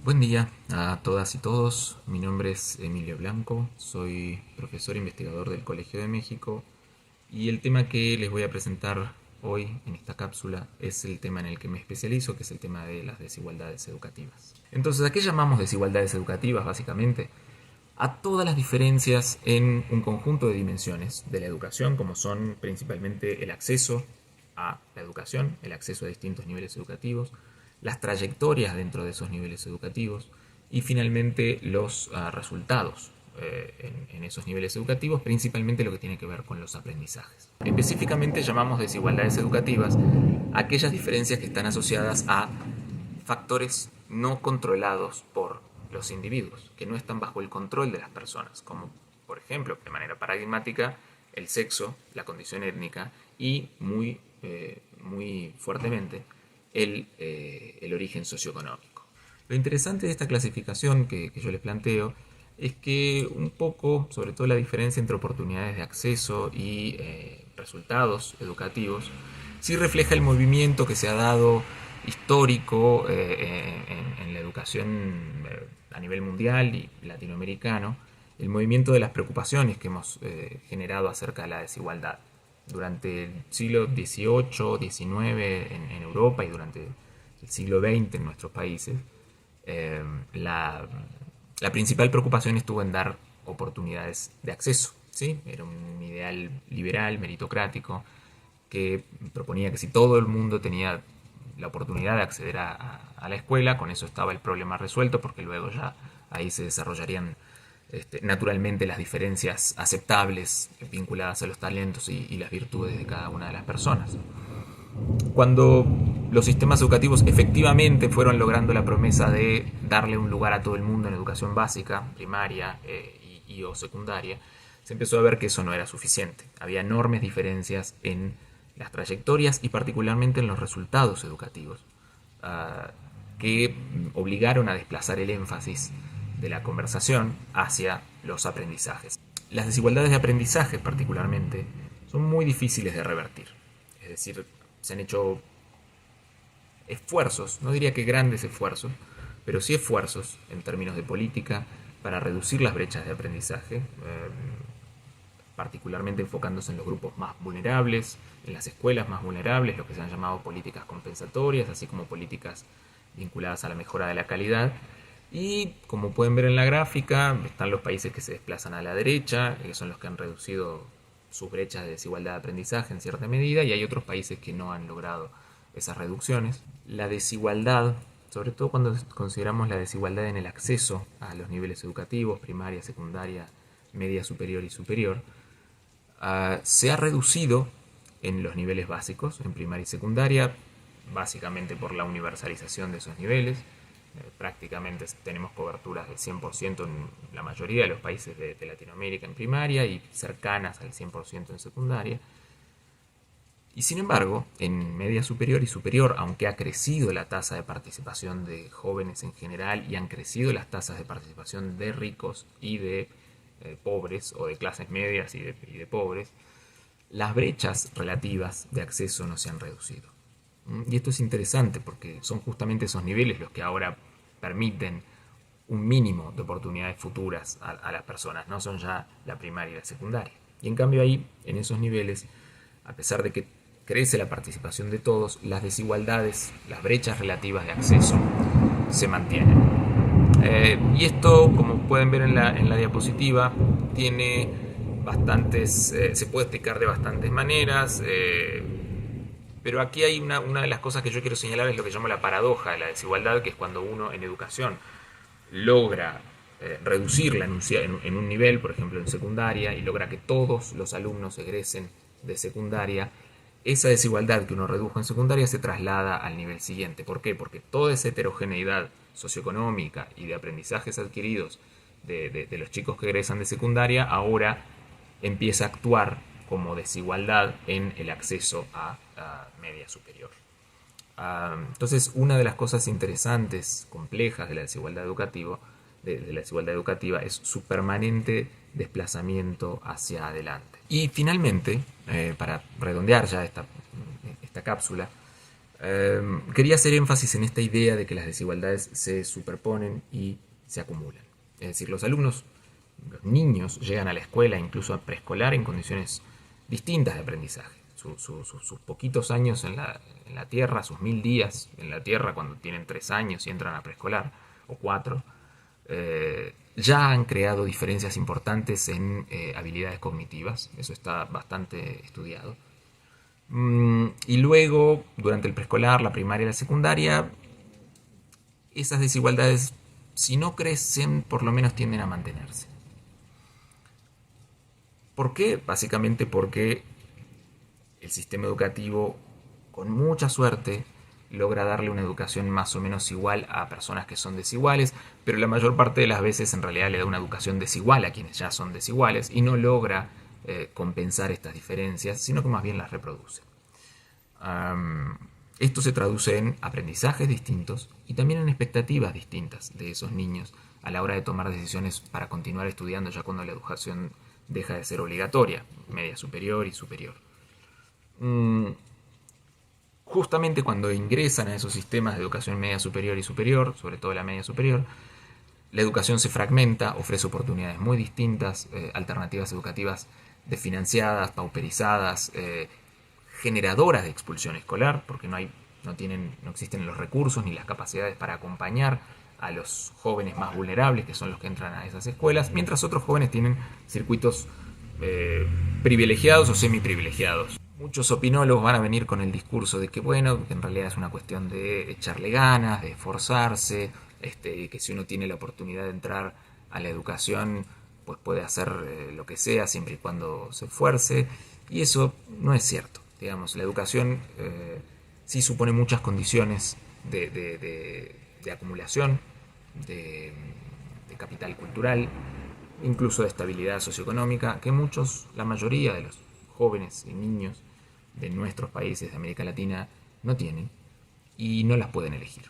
Buen día a todas y todos. Mi nombre es Emilio Blanco, soy profesor investigador del Colegio de México y el tema que les voy a presentar hoy en esta cápsula es el tema en el que me especializo, que es el tema de las desigualdades educativas. Entonces, ¿a qué llamamos desigualdades educativas básicamente? A todas las diferencias en un conjunto de dimensiones de la educación, como son principalmente el acceso a la educación, el acceso a distintos niveles educativos, las trayectorias dentro de esos niveles educativos y finalmente los resultados en esos niveles educativos, principalmente lo que tiene que ver con los aprendizajes. Específicamente llamamos desigualdades educativas aquellas diferencias que están asociadas a factores no controlados por los individuos, que no están bajo el control de las personas, como por ejemplo, de manera paradigmática, el sexo, la condición étnica y muy fuertemente el origen socioeconómico. Lo interesante de esta clasificación que yo les planteo es que un poco, sobre todo la diferencia entre oportunidades de acceso y resultados educativos, sí refleja el movimiento que se ha dado histórico en la educación a nivel mundial y latinoamericano, el movimiento de las preocupaciones que hemos generado acerca de la desigualdad durante el siglo XVIII, XIX en Europa y durante el siglo XX en nuestros países. eh, la, la principal preocupación estuvo en dar oportunidades de acceso. ¿Sí? Era un ideal liberal, meritocrático, que proponía que si todo el mundo tenía la oportunidad de acceder a la escuela, con eso estaba el problema resuelto, porque luego ya ahí se desarrollarían naturalmente las diferencias aceptables vinculadas a los talentos y las virtudes de cada una de las personas. Cuando los sistemas educativos efectivamente fueron logrando la promesa de darle un lugar a todo el mundo en educación básica, primaria o secundaria, se empezó a ver que eso no era suficiente. Había enormes diferencias en las trayectorias y particularmente en los resultados educativos, que obligaron a desplazar el énfasis de la conversación hacia los aprendizajes. Las desigualdades de aprendizaje particularmente son muy difíciles de revertir. Es decir, se han hecho esfuerzos, no diría que grandes esfuerzos, pero sí esfuerzos en términos de política para reducir las brechas de aprendizaje, particularmente enfocándose en los grupos más vulnerables, en las escuelas más vulnerables, lo que se han llamado políticas compensatorias, así como políticas vinculadas a la mejora de la calidad. Y como pueden ver en la gráfica, están los países que se desplazan a la derecha, que son los que han reducido sus brechas de desigualdad de aprendizaje en cierta medida, y hay otros países que no han logrado esas reducciones. La desigualdad, sobre todo cuando consideramos la desigualdad en el acceso a los niveles educativos, primaria, secundaria, media superior y superior, se ha reducido en los niveles básicos, en primaria y secundaria, básicamente por la universalización de esos niveles. Prácticamente tenemos coberturas del 100% en la mayoría de los países de Latinoamérica en primaria y cercanas al 100% en secundaria. Y sin embargo, en media superior y superior, aunque ha crecido la tasa de participación de jóvenes en general y han crecido las tasas de participación de ricos y de pobres, o de clases medias y de pobres, las brechas relativas de acceso no se han reducido. Y esto es interesante porque son justamente esos niveles los que ahora permiten un mínimo de oportunidades futuras a las personas, no son ya la primaria y la secundaria. Y en cambio ahí, en esos niveles, a pesar de que crece la participación de todos, las desigualdades, las brechas relativas de acceso se mantienen. Y esto, como pueden ver en la diapositiva, tiene bastantes, se puede explicar de bastantes maneras, pero aquí hay una de las cosas que yo quiero señalar, es lo que llamo la paradoja de la desigualdad, que es cuando uno en educación logra reducirla en un nivel, por ejemplo en secundaria, y logra que todos los alumnos egresen de secundaria. Esa desigualdad que uno redujo en secundaria se traslada al nivel siguiente. ¿Por qué? Porque toda esa heterogeneidad socioeconómica y de aprendizajes adquiridos de los chicos que egresan de secundaria ahora empieza a actuar como desigualdad en el acceso a media superior. Entonces, una de las cosas interesantes, complejas de la desigualdad educativa, la desigualdad educativa es su permanente desplazamiento hacia adelante. Y finalmente, para redondear ya esta cápsula, Quería hacer énfasis en esta idea de que las desigualdades se superponen y se acumulan. Es decir, los niños llegan a la escuela, incluso a preescolar, en condiciones distintas de aprendizaje. Sus poquitos años en la tierra, sus 1000 días en la tierra cuando tienen 3 años y entran a preescolar, o 4, ya han creado diferencias importantes en habilidades cognitivas. Eso está bastante estudiado. Y luego, durante el preescolar, la primaria y la secundaria, esas desigualdades, si no crecen, por lo menos tienden a mantenerse. ¿Por qué? Básicamente porque el sistema educativo, con mucha suerte, logra darle una educación más o menos igual a personas que son desiguales, pero la mayor parte de las veces en realidad le da una educación desigual a quienes ya son desiguales y no logra compensar estas diferencias, sino que más bien las reproduce. Esto se traduce en aprendizajes distintos y también en expectativas distintas de esos niños a la hora de tomar decisiones para continuar estudiando ya cuando la educación deja de ser obligatoria, media superior y superior. Justamente cuando ingresan a esos sistemas de educación media superior y superior, sobre todo la media superior, la educación se fragmenta, ofrece oportunidades muy distintas, alternativas educativas desfinanciadas, pauperizadas, generadoras de expulsión escolar, porque no existen los recursos ni las capacidades para acompañar a los jóvenes más vulnerables, que son los que entran a esas escuelas, mientras otros jóvenes tienen circuitos privilegiados o semiprivilegiados. Muchos opinólogos van a venir con el discurso de que, bueno, que en realidad es una cuestión de echarle ganas, de esforzarse, que si uno tiene la oportunidad de entrar a la educación, pues puede hacer lo que sea siempre y cuando se esfuerce, y eso no es cierto. Digamos, la educación sí supone muchas condiciones de acumulación, de capital cultural, incluso de estabilidad socioeconómica, que la mayoría de los jóvenes y niños de nuestros países de América Latina no tienen y no las pueden elegir.